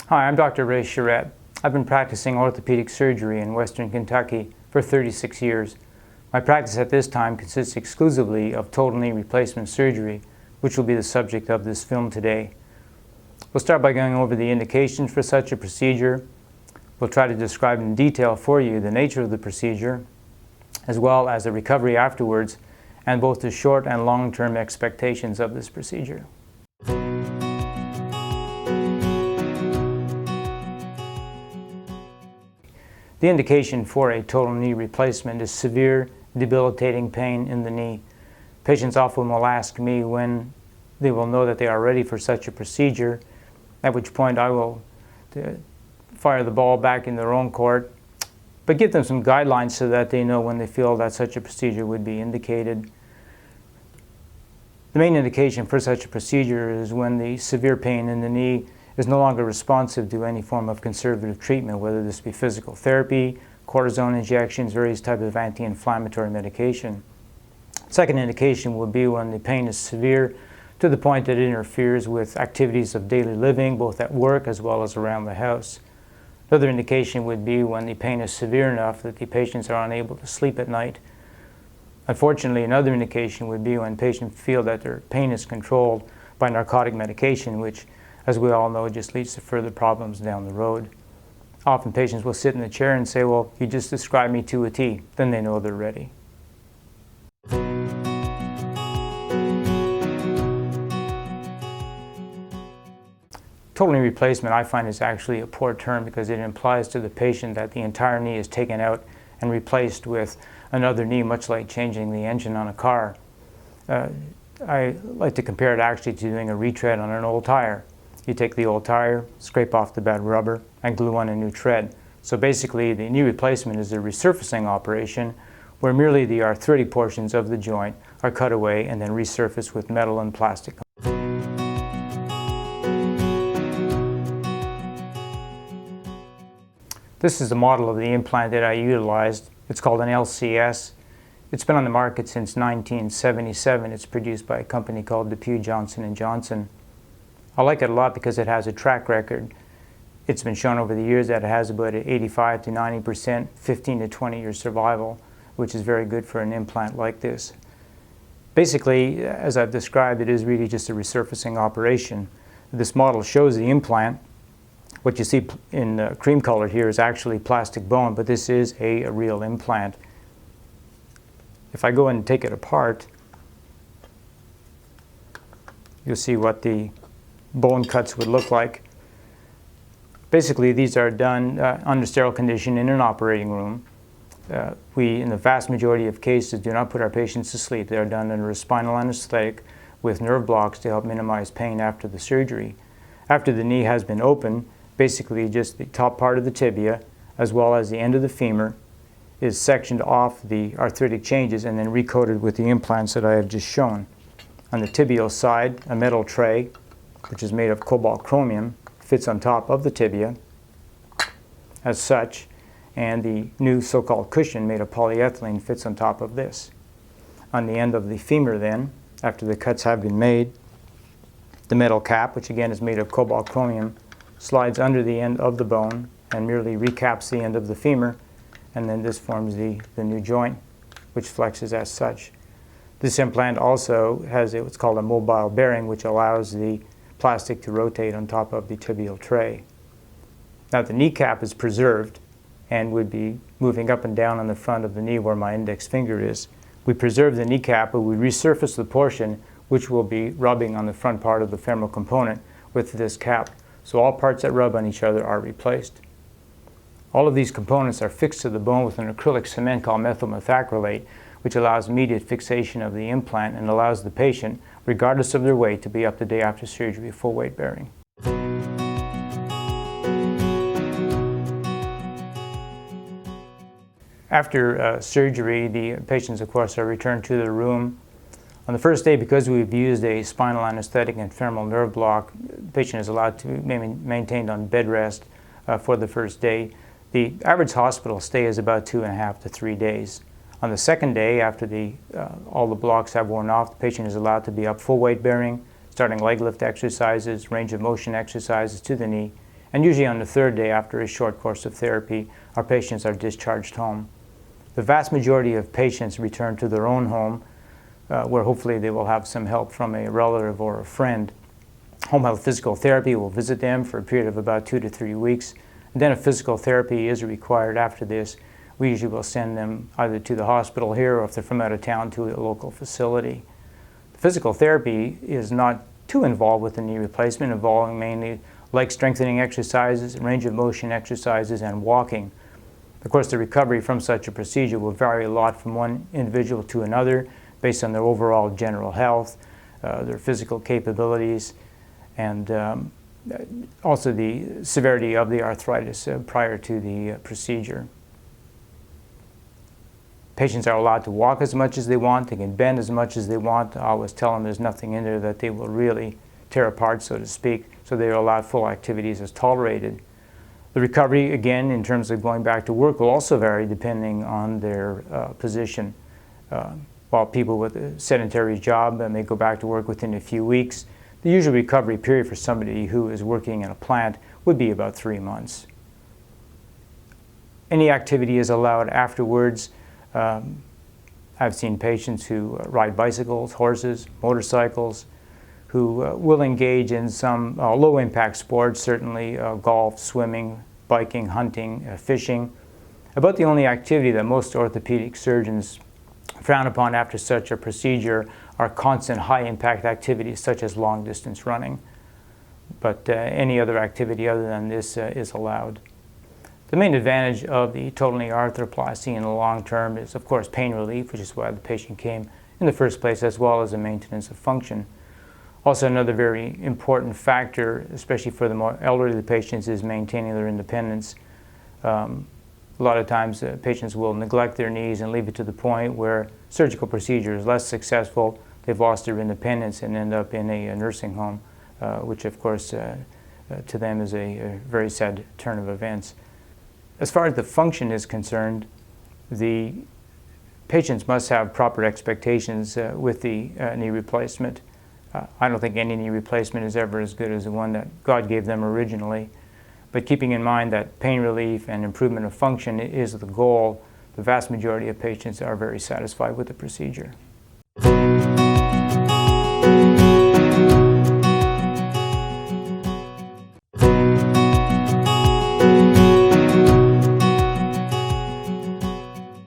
Hi, I'm Dr. Ray Charette. I've been practicing orthopedic surgery in Western Kentucky for 36 years. My practice at this time consists exclusively of total knee replacement surgery, which will be the subject of this film today. We'll start by going over the indications for such a procedure. We'll try to describe in detail for you the nature of the procedure, as well as the recovery afterwards, and both the short and long-term expectations of this procedure. The indication for a total knee replacement is severe, debilitating pain in the knee. Patients often will ask me when they will know that they are ready for such a procedure, at which point I will fire the ball back in their own court, but give them some guidelines so that they know when they feel that such a procedure would be indicated. The main indication for such a procedure is when the severe pain in the knee is no longer responsive to any form of conservative treatment, whether this be physical therapy, cortisone injections, various types of anti-inflammatory medication. Second indication will be when the pain is severe to the point that it interferes with activities of daily living, both at work as well as around the house. Another indication would be when the pain is severe enough that the patients are unable to sleep at night. Unfortunately, another indication would be when patients feel that their pain is controlled by narcotic medication, which, as we all know, just leads to further problems down the road. Often patients will sit in the chair and say, well, you just described me to a T. Then they know they're ready. Total knee replacement, I find, is actually a poor term because it implies to the patient that the entire knee is taken out and replaced with another knee, much like changing the engine on a car. I like to compare it actually to doing a retread on an old tire. You take the old tire, scrape off the bad rubber, and glue on a new tread. So basically, the knee replacement is a resurfacing operation where merely the arthritic portions of the joint are cut away and then resurfaced with metal and plastic. This is the model of the implant that I utilized. It's called an LCS. It's been on the market since 1977. It's produced by a company called DePuy Johnson & Johnson. I like it a lot because it has a track record. It's been shown over the years that it has about an 85 to 90%, 15 to 20 year survival, which is very good for an implant like this. Basically, as I've described, it is really just a resurfacing operation. This model shows the implant. What you see in cream color here is actually plastic bone, but this is a real implant. If I go and take it apart, you'll see what the bone cuts would look like. Basically, these are done under sterile condition in an operating room. We, in the vast majority of cases, do not put our patients to sleep. They are done under a spinal anesthetic with nerve blocks to help minimize pain after the surgery. After the knee has been opened, basically just the top part of the tibia, as well as the end of the femur, is sectioned off the arthritic changes and then recoated with the implants that I have just shown. On the tibial side, a metal tray, which is made of cobalt chromium, fits on top of the tibia as such, and the new so-called cushion made of polyethylene fits on top of this. On the end of the femur then, after the cuts have been made, the metal cap, which again is made of cobalt chromium, slides under the end of the bone and merely recaps the end of the femur, and then this forms the new joint, which flexes as such. This implant also has what's called a mobile bearing, which allows the plastic to rotate on top of the tibial tray. Now the kneecap is preserved and would be moving up and down on the front of the knee where my index finger is. We preserve the kneecap, but we resurface the portion which will be rubbing on the front part of the femoral component with this cap. So all parts that rub on each other are replaced. All of these components are fixed to the bone with an acrylic cement called methyl methacrylate, which allows immediate fixation of the implant and allows the patient, regardless of their weight, to be up the day after surgery full weight bearing. After surgery, the patients, of course, are returned to their room. On the first day, because we've used a spinal anesthetic and femoral nerve block, the patient is allowed to be maintained on bed rest for the first day. The average hospital stay is about 2.5 to 3 days. On the second day, after all the blocks have worn off, the patient is allowed to be up full weight bearing, starting leg lift exercises, range of motion exercises to the knee, And usually on the third day after a short course of therapy, our patients are discharged home. The vast majority of patients return to their own home, where hopefully they will have some help from a relative or a friend. Home health physical therapy will visit them for a period of about 2 to 3 weeks. And then if physical therapy is required after this, we usually will send them either to the hospital here or if they're from out of town to a local facility. Physical therapy is not too involved with the knee replacement, involving mainly leg strengthening exercises, range of motion exercises, and walking. Of course, the recovery from such a procedure will vary a lot from one individual to another based on their overall general health, their physical capabilities, and also the severity of the arthritis prior to the procedure. Patients are allowed to walk as much as they want. They can bend as much as they want. I always tell them there's nothing in there that they will really tear apart, so to speak, so they are allowed full activities as tolerated. The recovery, again, in terms of going back to work, will also vary depending on their position. While people with a sedentary job may go back to work within a few weeks, the usual recovery period for somebody who is working in a plant would be about 3 months. Any activity is allowed afterwards. I've seen patients who ride bicycles, horses, motorcycles, who will engage in some low-impact sports, certainly golf, swimming, biking, hunting, fishing. About the only activity that most orthopedic surgeons frown upon after such a procedure are constant high-impact activities such as long-distance running. But any other activity other than this is allowed. The main advantage of the total knee arthroplasty in the long term is, of course, pain relief, which is why the patient came in the first place, as well as the maintenance of function. Also, another very important factor, especially for the more elderly patients, is maintaining their independence. A lot of times patients will neglect their knees and leave it to the point where surgical procedure is less successful. They've lost their independence and end up in a nursing home, which of course to them is a very sad turn of events. As far as the function is concerned, the patients must have proper expectations with the knee replacement. I don't think any knee replacement is ever as good as the one that God gave them originally. But keeping in mind that pain relief and improvement of function is the goal, the vast majority of patients are very satisfied with the procedure.